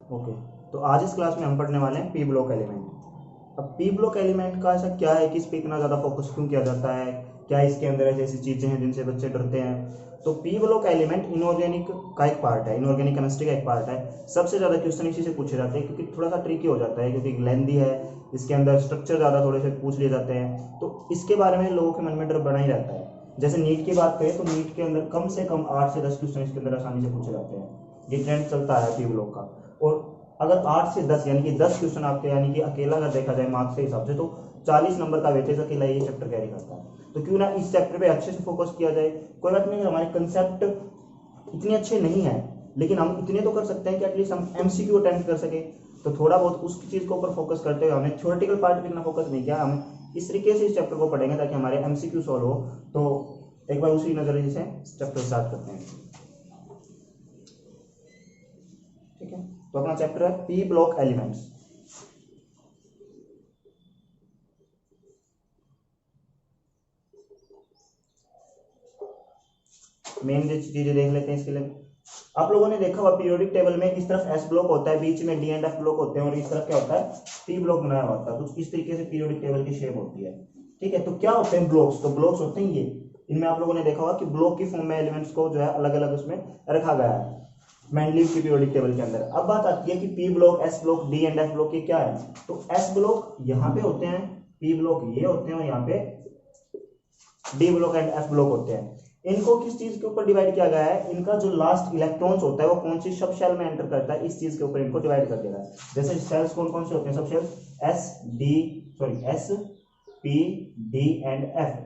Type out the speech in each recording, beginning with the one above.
Okay, तो आज इस क्लास में हम पढ़ने वाले हैं पी ब्लॉक एलिमेंट। अब पी ब्लॉक एलिमेंट का ऐसा क्या है कि इस पे इतना ज़्यादा फोकस क्यों किया जाता है, क्या इसके अंदर ऐसी ऐसी चीज़ें हैं जिनसे बच्चे डरते हैं। तो पी ब्लॉक एलिमेंट इनऑर्गेनिक का एक पार्ट है, इनऑर्गेनिक केमिस्ट्री का एक पार्ट है। सबसे ज़्यादा क्वेश्चन इसी से पूछे जाते हैं क्योंकि थोड़ा सा ट्रिकी हो जाता है, क्योंकि लेंदी है, इसके अंदर स्ट्रक्चर ज़्यादा थोड़े से पूछ लिए जाते हैं। तो इसके बारे में लोगों के मन में डर बना ही रहता है। जैसे नीट की बात करें तो नीट के अंदर कम से कम 8 से 10 क्वेश्चन इसके अंदर आसानी से पूछे जाते हैं। ये ट्रेंड चलता है पी ब्लॉक का। और अगर 8 से 10 यानी कि 10 क्वेश्चन आपके, यानी कि अकेला अगर देखा जाए मार्क्स के हिसाब से, तो 40 नंबर का वेटेज अकेला ये चैप्टर कैरी करता है। तो क्यों ना इस चैप्टर पे अच्छे से फोकस किया जाए। कोई बात नहीं, हमारे कंसेप्ट इतने अच्छे नहीं है, लेकिन हम इतने तो कर सकते हैं कि एटलीस्ट हम एमसीक्यू अटेम्प्ट कर सके। तो थोड़ा बहुत उस चीज़ के ऊपर फोकस करते हुए हमने थ्योरेटिकल पार्ट पे इतना फोकस नहीं किया। हम इस तरीके से इस चैप्टर को पढ़ेंगे ताकि हमारे एमसीक्यू सॉल्व हो। तो एक बार उसी नजरिए से चैप्टर स्टार्ट करते हैं। ठीक है, तो अपना चैप्टर है पी ब्लॉक एलिमेंट्स। मेन चीजें देख लेते हैं इसके लिए। आप लोगों ने देखा हुआ पीरियोडिक टेबल में इस तरफ एस ब्लॉक होता है, बीच में डी एंड एफ ब्लॉक होते हैं, और इस तरफ क्या होता है, पी ब्लॉक बनाया होता है। कुछ इस तरीके से पीरियोडिक टेबल की शेप होती है। ठीक है, तो क्या होते हैं ब्लॉक्स? तो ब्लॉक्स होते हैं ये, इनमें आप लोगों ने देखा होगा कि ब्लॉक की फॉर्म में एलिमेंट्स को जो है अलग अलग उसमें रखा गया है मैंडलीव की पीरियोडिक टेबल के अंदर। अब बात आती है कि P block, S block, D and F block ये क्या है। तो एस ब्लॉक यहाँ पे होते हैं, पी ब्लॉक ये होते हैं, और यहाँ पे D block and F block होते हैं। इनको किस चीज के ऊपर डिवाइड किया गया है, इनका जो लास्ट इलेक्ट्रॉन्स होता है वो कौन सी सब शेल में एंटर करता है, इस चीज के ऊपर इनको डिवाइड कर दिया गया है। जैसे शेल्स कौन कौन से होते हैं sub shell, S P D and F.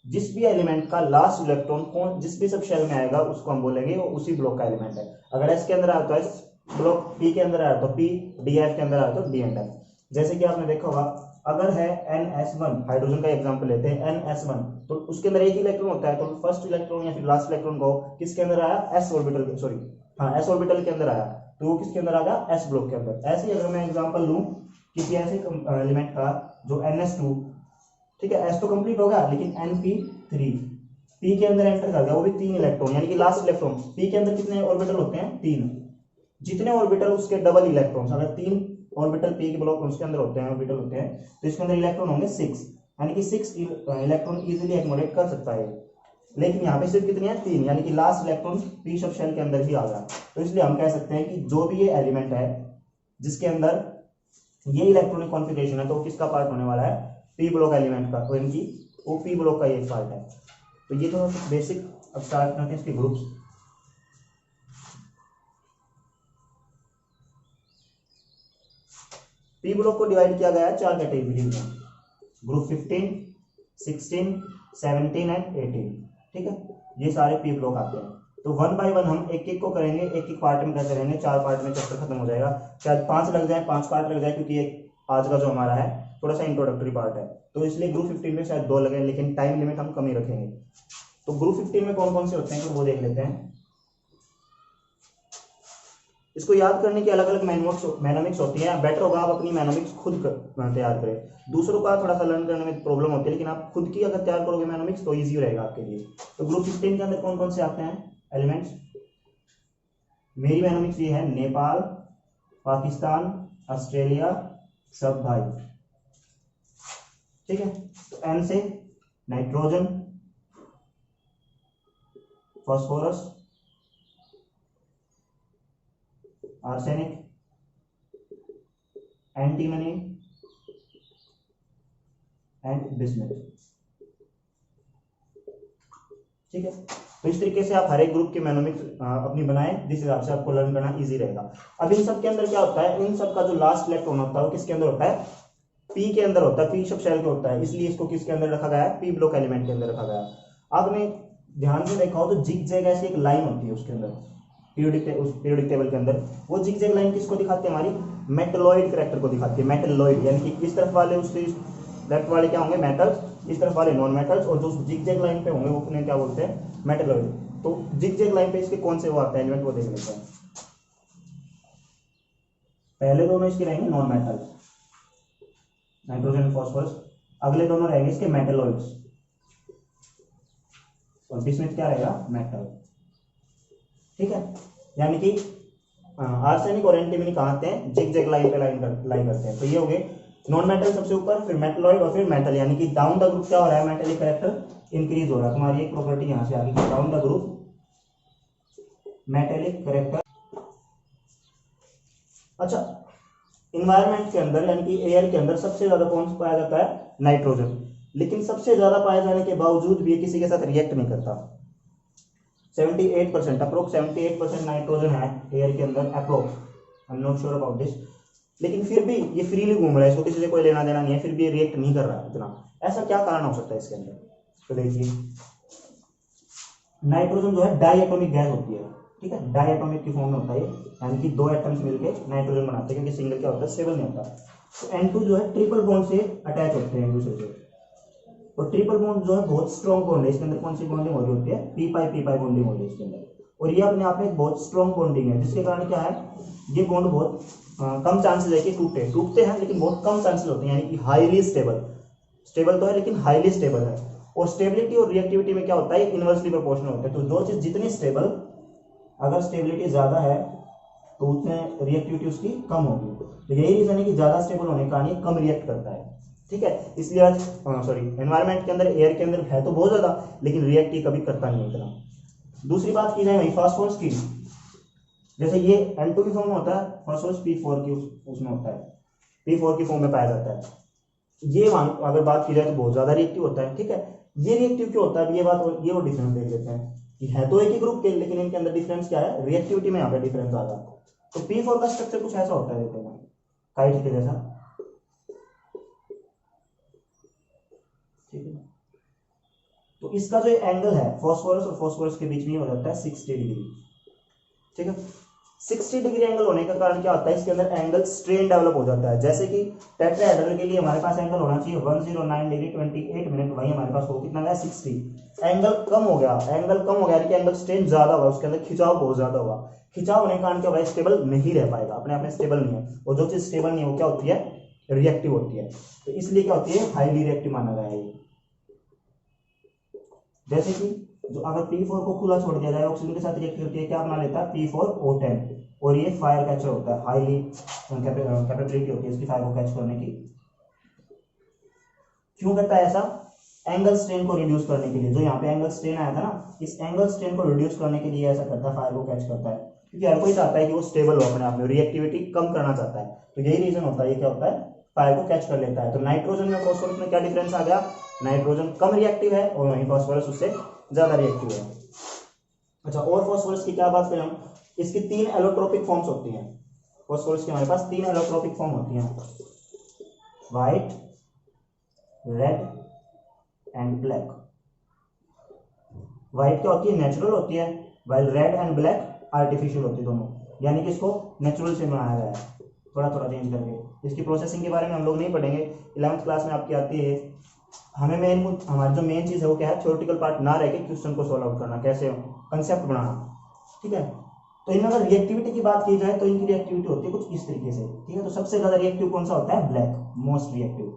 जिस भी एलिमेंट का लास्ट इलेक्ट्रॉन कौन जिस भी सब शेल में आएगा उसको हम बोलेंगे वो उसी ब्लॉक का एलिमेंट है। अगर एस के अंदर आया तो एस ब्लॉक, पी के अंदर आया तो पी, डी एफ के अंदर आया तो डी एंड एफ। जैसे कि आपने देखा होगा, अगर है NS1, हाइड्रोजन का एग्जांपल लेते हैं, NS1, तो उसके अंदर एक ही इलेक्ट्रॉन होता है। तो फर्स्ट इलेक्ट्रॉन या फिर लास्ट इलेक्ट्रॉन को किसके अंदर आया, एस ऑर्बिटल, सॉरी हाँ एस ऑर्बिटल के अंदर आया, तो वो किसके अंदर आ गया, एस ब्लॉक के अंदर। ऐसे ही अगर मैं एग्जांपल लूं किसी ऐसे एलिमेंट का जो NS2, ठीक है, एस तो कंप्लीट हो गया, लेकिन NP3 पी के अंदर एंटर कर गया, वो भी 3 इलेक्ट्रॉन, यानी कि लास्ट इलेक्ट्रॉन। पी के अंदर कितने ऑर्बिटल होते हैं, 3। जितने ऑर्बिटल उसके डबल इलेक्ट्रॉन्स, अगर 3 ऑर्बिटल पी के ब्लॉक उसके अंदर होते हैं, ऑर्बिटल होते हैं, तो इसके अंदर इलेक्ट्रॉन होंगे 6, यानी कि 6 इलेक्ट्रॉन इजीली एक्युमुलेट कर सकता है। लेकिन यहाँ पे सिर्फ कितनी है, 3, यानी कि last electron P sub shell के अंदर ही आ गया। तो इसलिए हम कह सकते हैं कि जो भी ये एलिमेंट है जिसके अंदर ये इलेक्ट्रॉनिक कॉन्फ़िगरेशन है, तो वो किसका पार्ट होने वाला है, पी ब्लॉक एलिमेंट का, तो इनकी वो पी ब्लॉक का ये पार्ट है। तो ये तो बेसिक। अब स्टार्ट करते हैं इसके ग्रुप्स। पी ब्लॉक को डिवाइड किया गया है 4 कैटेगरी में, ग्रुप 15, 16, 17 एंड 18। ठीक है, ये सारे पी ब्लॉक आते हैं। तो 1 बाय 1 हम एक एक को करेंगे, एक एक पार्ट में करते रहेंगे, 4 पार्ट में चैप्टर खत्म हो जाएगा। चाहे 5 लग जाए, 5 पार्ट लग जाए, क्योंकि एक आज का जो हमारा है थोड़ा सा इंट्रोडक्टरी पार्ट है, तो इसलिए ग्रुप 15 में शायद 2 लगे, लेकिन टाइम लिमिट हम कम ही रखेंगे। तो ग्रुप 15 में कौन कौन से होते हैं तो वो देख लेते हैं। इसको याद करने की अलग अलग मैनोमिक्स होती है। बेटर होगा आप अपनी मैनोमिक्स खुद तैयार करें। दूसरों का थोड़ा सा लर्न करने में प्रॉब्लम होती है, लेकिन आप खुद की अगर तैयार करोगे मैनोमिक्स तो ईजी रहेगा आपके लिए। तो ग्रुप 15 के अंदर कौन कौन से आते हैं एलिमेंट्स। मेरी मैनोमिक्स ये है, नेपाल, पाकिस्तान, ऑस्ट्रेलिया, सब भाई। ठीक है, तो एन से nitrogen, phosphorus, arsenic, antimony and bismuth. ठीक है, तो इस तरीके से आप हर एक ग्रुप की मैनोमिक्स अपनी बनाएं, जिस हिसाब से आपको लर्न करना इजी रहेगा। अब इन सब के अंदर क्या होता है, इन सब का जो लास्ट इलेक्ट्रॉन होता है वो किसके अंदर होता है, पी के अंदर होता है, पी सब शेल के होता है, इसलिए इसको किसके अंदर रखा गया है, पी ब्लॉक एलिमेंट के अंदर रखा गया है। आपने ध्यान से देखा हो तो जिग जैग ऐसी एक लाइन होती है उसके अंदर, पीरियोडिक टेबल के अंदर। वो जिग जैग लाइन किसको दिखाती है, हमारी मेटलॉइड कैरेक्टर को दिखाती है। मेटलॉइड यानी कि इस तरफ वाले, उसके लेफ्ट वाले क्या होंगे, मेटल्स, इस तरफ वाले नॉन मेटल्स, और जो जिग जैग लाइन पे होंगे वो उन्हें क्या बोलते हैं, मेटलॉइड। तो जिग जैग लाइन पे इसके कौन से वो आते हैं एलिमेंट, वो देख लेते हैं। पहले दोनों इसके रहेंगे नॉन मेटल्स, नाइट्रोजन, फॉस्फोरस। अगले दोनों रहेंगे इसके मेटलॉइड्स, और इसमें क्या रहेगा, मेटल। ठीक है, यानी कि आर्सेनिक और एंटीमनी कहाँ आते हैं, जिग जैग लाइन पे लाइन करते हैं। तो ये हो गए नॉन मेटल सबसे ऊपर, फिर मेटलॉइड और फिर मेटल, यानी कि डाउन द ग्रुप क्या हो रहा है, मेटेलिक कैरेक्टर इंक्रीज हो रहा है। तुम्हारी एक प्रॉपर्टी यहाँ से आ गई, down the group metallic character. अच्छा, इन्वायरमेंट के अंदर यानी कि एयर के अंदर सबसे ज्यादा कौन सा पाया जाता है, नाइट्रोजन। लेकिन सबसे ज्यादा पाए जाने के बावजूद भी ये किसी के साथ रिएक्ट नहीं करता। 78% अप्रोक्स 78% नाइट्रोजन है एयर के अंदर approx, I am not sure about this. लेकिन फिर भी ये फ्रीली घूम रहा है, इसको किसी से कोई लेना देना नहीं है, फिर भी ये रिएक्ट नहीं कर रहा है इतना। ऐसा क्या कारण हो सकता है इसके अंदर? तो देखिए, नाइट्रोजन जो है डाई एटॉमिक गैस होती है, ठीक है, डाई एटॉमिक की फॉर्म में होता है, यानी कि दो एटम्स मिलकर नाइट्रोजन बनाते हैं, क्योंकि सिंगल क्या होता है, स्टेबल नहीं होता। तो N2 जो है ट्रिपल बॉन्ड से अटैच होते हैं एक दूसरे से, और ट्रिपल बॉन्ड जो है बहुत स्ट्रॉन्ग बॉन्ड है। इसके अंदर कौन सी बॉन्डिंग हो रही होती है, पी पाई बॉन्डिंग हो रही है इसके अंदर, और ये अपने आप में एक बहुत स्ट्रॉन्ग बॉन्डिंग है, जिसके कारण क्या है, ये बॉन्ड बहुत कम चांसेस है कि टूटते हैं, लेकिन बहुत कम चांसेस होते हैं, यानी कि हाईली स्टेबल तो है लेकिन हाईली स्टेबल है। और स्टेबिलिटी और रिएक्टिविटी में क्या होता है, इनवर्सली प्रोपोर्शनल होता है। तो जो चीज जितनी स्टेबल, अगर स्टेबिलिटी ज्यादा है तो उतने रिएक्टिविटी उसकी कम होगी। तो यही रीजन है कि ज्यादा स्टेबल होने के कारण ये कम रिएक्ट करता है, ठीक है। इसलिए आज एनवायरमेंट के अंदर, एयर के अंदर है तो बहुत ज्यादा, लेकिन रिएक्ट ये कभी करता नहीं इतना। दूसरी बात की जाए वही फास्फोरस की, जैसे ये N2 की फॉर्म में होता है, फास्फोरस P4 की उसमें होता है, P4 की फॉर्म में पाया जाता है। ये अगर बात की जाए तो बहुत ज्यादा रिएक्टिव होता है, ठीक है। ये रिएक्टिव क्यों होता है, ये वो डिफरेंस देख लेते हैं कि है तो एक ही ग्रुप के, लेकिन इनके अंदर डिफरेंस क्या है, रिएक्टिविटी में यहाँ पे डिफरेंस आ रहा है। तो P4 का स्ट्रक्चर कुछ ऐसा होता है, देखते हैं, काइट के जैसा, ठीक है। तो इसका जो एंगल है फास्फोरस और फास्फोरस के बीच में हो जाता है 60 डिग्री, ठीक है। 60 डिग्री एंगल होने का कारण क्या होता है, इसके अंदर एंगल स्ट्रेन डेवलप हो जाता है। जैसे कि टेट्राहेड्रल के लिए हमारे पास एंगल होना चाहिए 109 डिग्री 28 मिनट, वही हमारे पास हो कितना है 60। एंगल कम हो गया कि एंगल स्ट्रेन ज्यादा हुआ, उसके अंदर खिंचाव बहुत ज्यादा हुआ। खिंचाव होने के कारण क्या होगा, स्टेबल नहीं रह पाएगा, अपने आप में स्टेबल नहीं है। और जो चीज स्टेबल नहीं है वो क्या होती है, रिएक्टिव होती है। तो इसलिए क्या होती है, हाईली रिएक्टिव माना गया है। जैसे कि जो अगर P4 को खुला छोड़ दिया जाए, ऑक्सीजन के साथ रिएक्ट करके क्या बना लेता है, P4O10, और ये फायर कैचर होता है, हाईली कैपेबिलिटी होती है इसकी फायर को कैच करने की। क्यों करता है ऐसा, एंगल स्ट्रेन को रिड्यूस करने के लिए। जो यहाँ पे एंगल स्ट्रेन आया था ना, इस एंगल स्ट्रेन को रिड्यूस करने के लिए ऐसा करता है, फायर को कैच करता है, क्योंकि हर कोई चाहता है कि वो स्टेबल हो अपने आप में, रिएक्टिविटी कम करना चाहता है। तो यही रीजन होता है, ये क्या होता है, फायर को कैच कर लेता है। तो नाइट्रोजन में फास्फोरस में क्या डिफरेंस आ गया, नाइट्रोजन कम रिएक्टिव है और वहीं फास्फोरस उससे ज्यादा रिएक्टिव है। अच्छा, और फास्फोरस की क्या बात करें हम, इसकी 3 एलोट्रोपिक फॉर्म्स होती हैं। फास्फोरस की हमारे पास 3 एलोट्रोपिक फॉर्म होती हैं, white, red and black. White क्या होती है, नेचुरल होती है, while red and black artificial होती है दोनों, यानी कि इसको नेचुरल से बनाया गया है, थोड़ा थोड़ा चेंज करके। इसकी प्रोसेसिंग के बारे में हम लोग नहीं पढ़ेंगे, 11th क्लास में आपकी आती है। हमें हमारी जो मेन चीज है वो क्या है, थ्योरेटिकल पार्ट ना रह के क्वेश्चन को सॉल्व आउट करना, कैसे कंसेप्ट बनाना, ठीक है। तो इनमें अगर रिएक्टिविटी की बात की जाए तो इनकी रिएक्टिविटी होती है कुछ इस तरीके से, ठीक है। तो सबसे ज्यादा रिएक्टिव कौन सा होता है, ब्लैक, मोस्ट रिएक्टिव।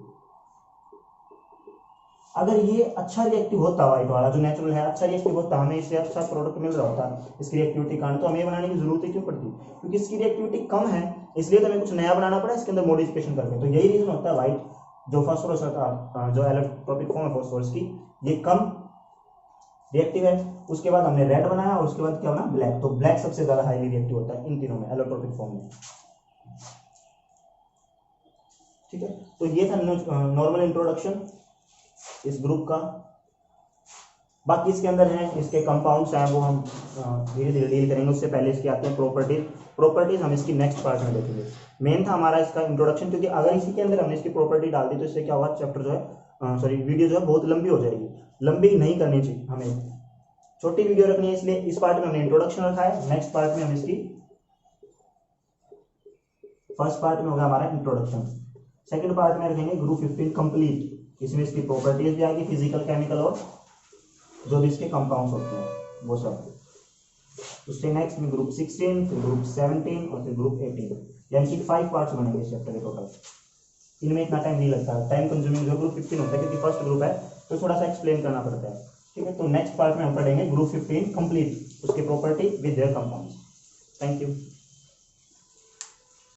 अगर ये अच्छा रिएक्टिव होता, व्हाइट वाला जो नेचुरल है अच्छा रिएक्टिव होता, हमें इससे अच्छा प्रोडक्ट मिल रहा होता इसकी रिएक्टिविटी कारण, तो हमें ये बनाने की जरूरत ही क्यों पड़ती, क्योंकि इसकी रिएक्टिविटी कम है, इसलिए तो हमें कुछ नया बनाना पड़ा इसके अंदर मॉडिफिकेशन करके। तो यही रीजन होता है व्हाइट जो फास्फोरस होता, जो एलोट्रोपिक फॉर्म है फास्फोरस की, ये कम रिएक्टिव है। उसके बाद हमने रेड बनाया और उसके बाद क्या बना, ब्लैक। तो ब्लैक सबसे ज्यादा हाईली रिएक्टिव होता है इन तीनों में, एलोट्रोपिक फॉर्म में, ठीक है। तो ये था नॉर्मल इंट्रोडक्शन इस ग्रुप का। बाकी इसके अंदर है इसके कंपाउंड्स हैं, वो हम धीरे धीरे डील करेंगे। उससे पहले इसके आते हैं प्रॉपर्टीज हम इसकी नेक्स्ट पार्ट में देखेंगे। मेन था हमारा इसका इंट्रोडक्शन, क्योंकि अगर इसी के अंदर हमने इसकी प्रॉपर्टी डाल दी तो इससे क्या होगा, चैप्टर जो है वीडियो जो है बहुत लंबी हो जाएगी। लंबी नहीं करनी चाहिए, हमें छोटी वीडियो रखनी है, इसलिए इस पार्ट में हमने इंट्रोडक्शन रखा है। नेक्स्ट पार्ट में हम इसकी, फर्स्ट पार्ट में होगा हमारा इंट्रोडक्शन, सेकंड पार्ट में रखेंगे ग्रुप 15 कंप्लीट। इसमें इसकी प्रॉपर्टीज भी आएगी, फिजिकल, केमिकल और जो भी इसके कंपाउंड्स होते हैं वो सब। उसके नेक्स्ट में ग्रुप 16, फिर ग्रुप 17 और फिर ग्रुप 18, यानी कि 5 पार्ट्स बनेंगे इस चैप्टर के टोटल। इनमें इतना टाइम नहीं लगता, टाइम कंज्यूमिंग जो ग्रुप 15 होता है, क्योंकि फर्स्ट ग्रुप है तो थोड़ा सा एक्सप्लेन करना पड़ता है, ठीक है। तो नेक्स्ट पार्ट में हम पढ़ेंगे ग्रुप 15 कंप्लीट, उसकी property with their compounds. Thank you.